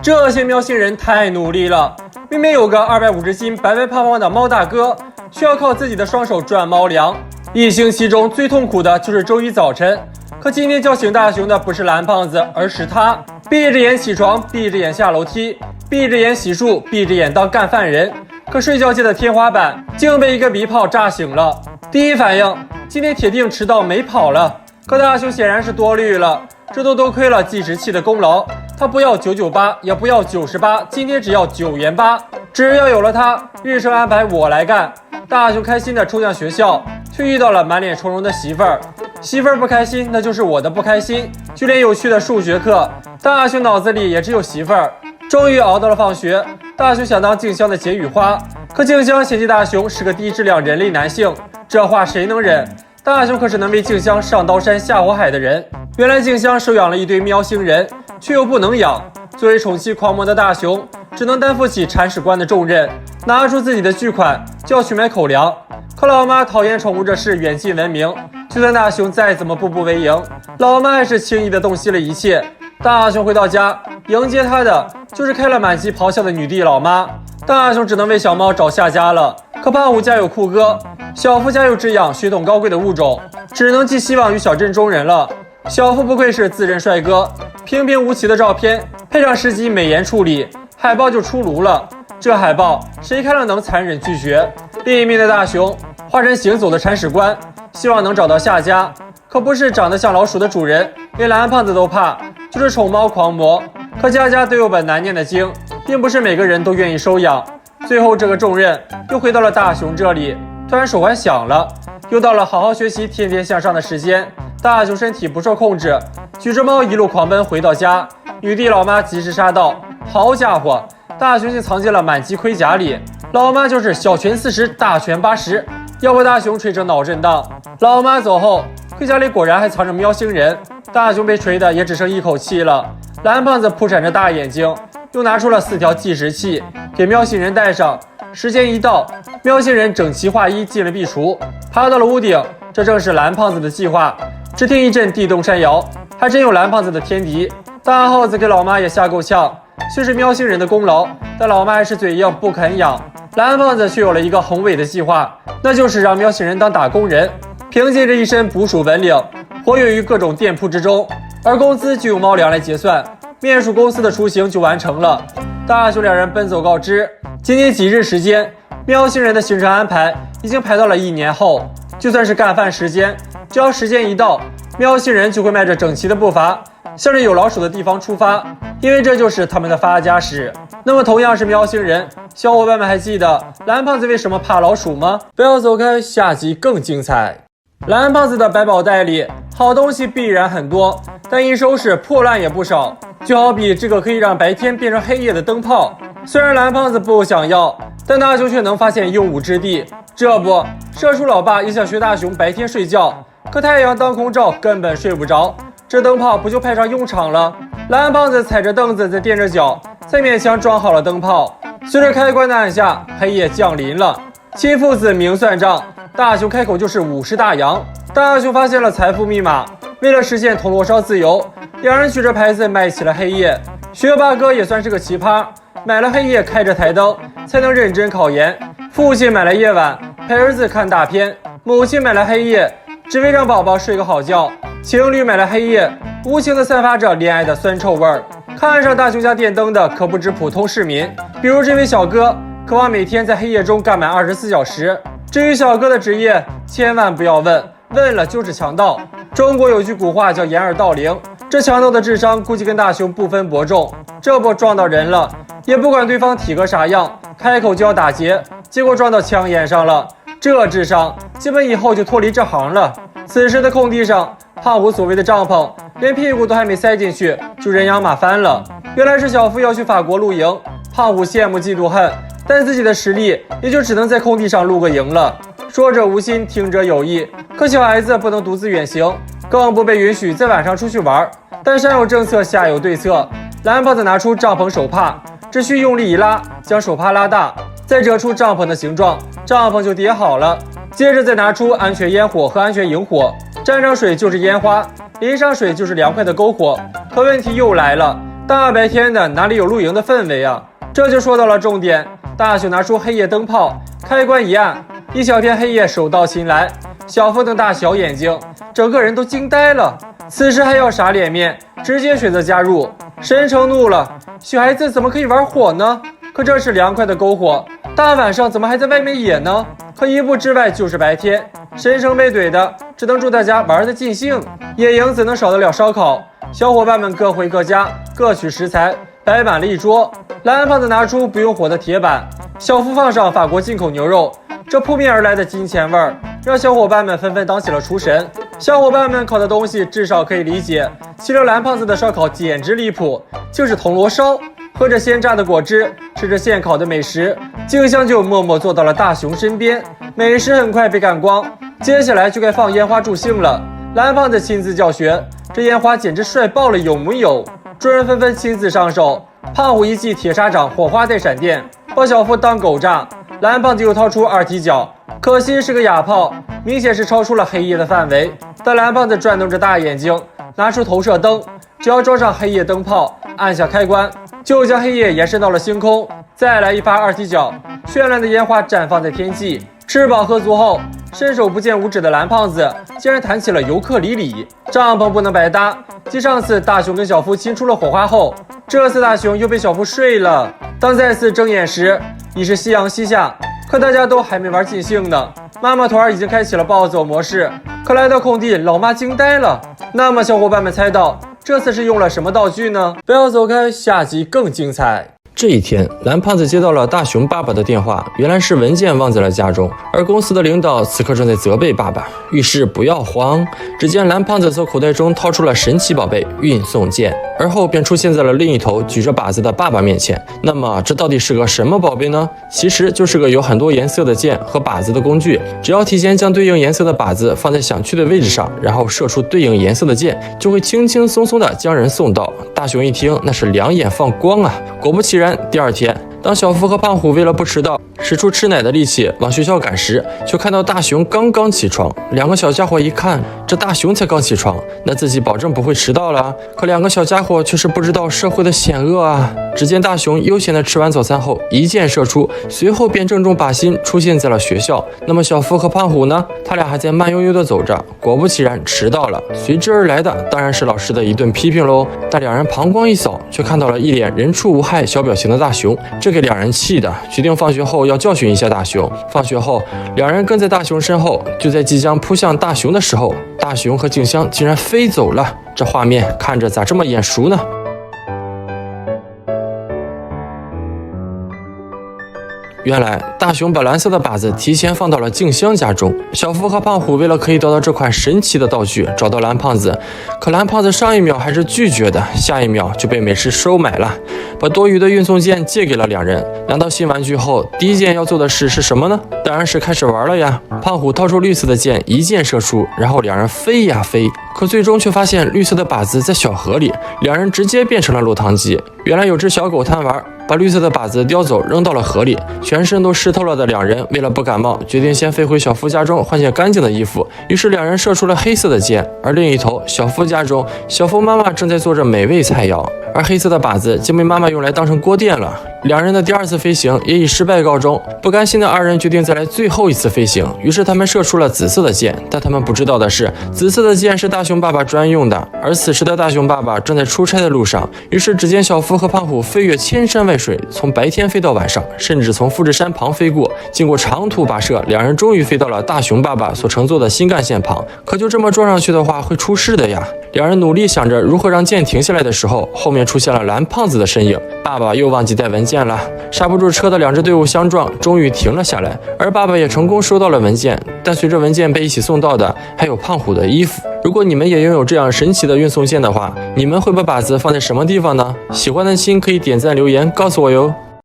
这些喵星人太努力了，明明有个250斤白白胖胖的猫大哥，需要靠自己的双手赚猫粮。一星期中最痛苦的就是周一早晨，可今天叫醒大熊的不是蓝胖子，而是他。闭着眼起床，闭着眼下楼梯，闭着眼洗漱，闭着眼当干饭人。可睡觉界的天花板竟被一个鼻炮炸醒了。第一反应，今天铁定迟到没跑了。可大熊显然是多虑了，这都多亏了计时器的功劳。他不要998，也不要98，今天只要9元8。只要有了它，日程安排我来干。大熊开心地冲向学校，却遇到了满脸愁容的媳妇儿。媳妇儿不开心，那就是我的不开心。就连有趣的数学课，大熊脑子里也只有媳妇儿。终于熬到了放学，大熊想当静香的解语花，可静香嫌弃大熊是个低质量人类男性，这话谁能忍？大熊可是能为静香上刀山下火海的人。原来静香收养了一堆喵星人，却又不能养。作为宠妻狂魔的大熊，只能担负起铲屎官的重任，拿出自己的巨款就要去买口粮。可老妈讨厌宠物这事远近闻名，就算大熊再怎么步步为营，老妈还是轻易的洞悉了一切。大熊回到家，迎接他的就是开了满机咆哮的女帝老妈。大熊只能为小猫找下家了。可胖虎家有酷哥，小夫家有只养血统高贵的物种，只能寄希望于小镇中人了。小夫不愧是自认帅哥，平平无奇的照片配上10级美颜处理，海报就出炉了。这海报谁看了能残忍拒绝？另一面的大熊化成行走的铲屎官，希望能找到下家。可不是长得像老鼠的主人，连蓝胖子都怕，就是宠猫狂魔。可家家都有本难念的经，并不是每个人都愿意收养。最后这个重任又回到了大熊这里。突然手环响了，又到了好好学习天天向上的时间。大熊身体不受控制，举着猫一路狂奔回到家。女帝老妈及时杀到，好家伙，大熊竟藏进了满级盔甲里。老妈就是小拳40，大拳80，要把大熊锤成脑震荡。老妈走后，盔甲里果然还藏着喵星人，大熊被锤的也只剩一口气了。蓝胖子扑闪着大眼睛，又拿出了4条计时器给喵星人带上。时间一到，喵星人整齐划一进了壁橱，爬到了屋顶。这正是蓝胖子的计划。只听一阵地动山摇，还真有蓝胖子的天敌。大耗子给老妈也吓够呛，虽是喵星人的功劳，但老妈还是嘴硬不肯养。蓝胖子却有了一个宏伟的计划，那就是让喵星人当打工人，凭借着一身捕鼠本领，活跃于各种店铺之中，而工资就用猫粮来结算。面属公司的雏形就完成了。大熊两人奔走告知，仅仅几日时间，喵星人的行程安排已经排到了1年后。就算是干饭时间，只要时间一到，喵星人就会迈着整齐的步伐，向着有老鼠的地方出发，因为这就是他们的发家史。那么同样是喵星人，小伙伴们还记得蓝胖子为什么怕老鼠吗？不要走开，下集更精彩。蓝胖子的百宝袋里好东西必然很多，但一收拾破烂也不少。就好比这个可以让白天变成黑夜的灯泡，虽然蓝胖子不想要，但大熊却能发现用武之地。这不，社畜老爸也想学大熊白天睡觉，可太阳当空照，根本睡不着。这灯泡不就派上用场了？蓝胖子踩着凳子在垫着脚，才勉强装好了灯泡。随着开关的按下，黑夜降临了。亲父子明算账，大熊开口就是50大洋。大熊发现了财富密码，为了实现铜锣烧自由，两人举着牌子卖起了黑夜。学霸哥也算是个奇葩，买了黑夜开着台灯，才能认真考研。父亲买了夜晚陪儿子看大片，母亲买了黑夜只为让宝宝睡个好觉，情侣买了黑夜无情地散发着恋爱的酸臭味儿。看上大熊家电灯的可不止普通市民，比如这位小哥渴望每天在黑夜中干满24小时。至于小哥的职业，千万不要问，问了就是强盗。中国有句古话叫掩耳盗铃，这强盗的智商估计跟大熊不分伯仲。这不撞到人了，也不管对方体格啥样，开口就要打劫，结果撞到枪眼上了。这智商基本以后就脱离这行了。此时的空地上，胖虎所谓的帐篷连屁股都还没塞进去，就人仰马翻了。原来是小夫要去法国露营，胖虎羡慕嫉妒恨，但自己的实力也就只能在空地上露个营了。说者无心，听者有意，可小孩子不能独自远行，更不被允许在晚上出去玩。但上有政策，下有对策。蓝胖子拿出帐篷手帕，只需用力一拉，将手帕拉大，再折出帐篷的形状，帐篷就叠好了。接着再拿出安全烟火和安全萤火，沾上水就是烟花，淋上水就是凉快的篝火。可问题又来了，大白天的哪里有露营的氛围啊？这就说到了重点。大雄拿出黑夜灯泡，开关一按，一小片黑夜手到擒来。小夫瞪大小眼睛，整个人都惊呆了。此时还要啥脸面，直接选择加入。申成怒了，小孩子怎么可以玩火呢？可这是凉快的篝火，大晚上怎么还在外面野呢？可一步之外就是白天。申成被怼的，只能祝大家玩得尽兴。野营怎能少得了烧烤？小伙伴们各回各家，各取食材，摆满了一桌。蓝胖子拿出不用火的铁板，小夫放上法国进口牛肉，这扑面而来的金钱味儿，让小伙伴们纷纷当起了厨神。小伙伴们烤的东西至少可以理解，其中蓝胖子的烧烤简直离谱，就是铜锣烧。喝着鲜榨的果汁，吃着现烤的美食，静香就默默坐到了大雄身边。美食很快被干光，接下来就该放烟花助兴了。蓝胖子亲自教学，这烟花简直帅爆了，有木有？众人纷纷亲自上手。胖虎一记铁砂掌，火花带闪电，把小夫当狗炸。蓝胖子又掏出二踢脚，可惜是个哑炮，明显是超出了黑夜的范围。但蓝胖子转动着大眼睛，拿出投射灯，只要装上黑夜灯泡，按下开关，就将黑夜延伸到了星空。再来一发二踢脚，绚烂的烟花绽放在天际。吃饱喝足后，伸手不见五指的蓝胖子竟然弹起了尤克里里。帐篷不能白搭，继上次大雄跟小夫亲出了火花后，这次大雄又被小夫睡了。当再次睁眼时，已是夕阳西下，可大家都还没玩尽兴呢。妈妈团已经开启了暴走模式，可来到空地，老妈惊呆了。那么小伙伴们猜到这次是用了什么道具呢？不要走开，下集更精彩。这一天，蓝胖子接到了大雄爸爸的电话，原来是文件忘在了家中，而公司的领导此刻正在责备爸爸，遇事不要慌。只见蓝胖子从口袋中掏出了神奇宝贝运送剑，而后便出现在了另一头举着靶子的爸爸面前。那么这到底是个什么宝贝呢？其实就是个有很多颜色的剑和靶子的工具，只要提前将对应颜色的靶子放在想去的位置上，然后射出对应颜色的箭，就会轻轻松松地将人送到。大雄一听，那是两眼放光啊！果不其然，第二天，当小夫和胖虎为了不迟到，使出吃奶的力气往学校赶时，就看到大雄刚刚起床。两个小家伙一看，这大雄才刚起床，那自己保证不会迟到了。可两个小家伙却是不知道社会的险恶啊！只见大雄悠闲地吃完早餐后，一箭射出，随后便正中靶心，出现在了学校。那么小夫和胖虎呢？他俩还在慢悠悠地走着，果不其然迟到了。随之而来的当然是老师的一顿批评喽。但两人膀胱一扫，却看到了一脸人畜无害小表情的大雄，这给两人气的，决定放学后要教训一下大雄。放学后，两人跟在大雄身后，就在即将扑向大雄的时候，大雄和静香竟然飞走了。这画面看着咋这么眼熟呢？原来大雄把蓝色的靶子提前放到了静香家中。小夫和胖虎为了可以得到这款神奇的道具，找到蓝胖子，可蓝胖子上一秒还是拒绝的，下一秒就被美食收买了，把多余的运送件借给了两人。拿到新玩具后，第一件要做的事是什么呢？当然是开始玩了呀。胖虎掏出绿色的箭，一箭射出，然后两人飞呀飞，可最终却发现绿色的靶子在小河里，两人直接变成了落汤鸡。原来有只小狗贪玩，把绿色的靶子叼走扔到了河里，全身都湿透了的两人为了不感冒，决定先飞回小夫家中换件干净的衣服。于是两人射出了黑色的箭，而另一头小夫家中，小夫妈妈正在做着美味菜肴，而黑色的靶子竟被妈妈用来当成锅垫了。两人的第二次飞行也以失败告终，不甘心的二人决定再来最后一次飞行，于是他们射出了紫色的箭。但他们不知道的是，紫色的箭是大雄爸爸专用的，而此时的大雄爸爸正在出差的路上。于是只见小夫和胖虎飞越千山万水，从白天飞到晚上，甚至从富士山旁飞过，经过长途跋涉，两人终于飞到了大雄爸爸所乘坐的新干线旁。可就这么撞上去的话会出事的呀。两人努力想着如何让箭停下来的时候，后面出现了蓝胖子的身影。爸爸又忘记带文件了，刹不住车的两支队伍相撞，终于停了下来。而爸爸也成功收到了文件，但随着文件被一起送到的还有胖虎的衣服。如果你们也拥有这样神奇的运送件的话，你们会把靶子放在什么地方呢？喜欢的亲可以点赞留言告诉我哟。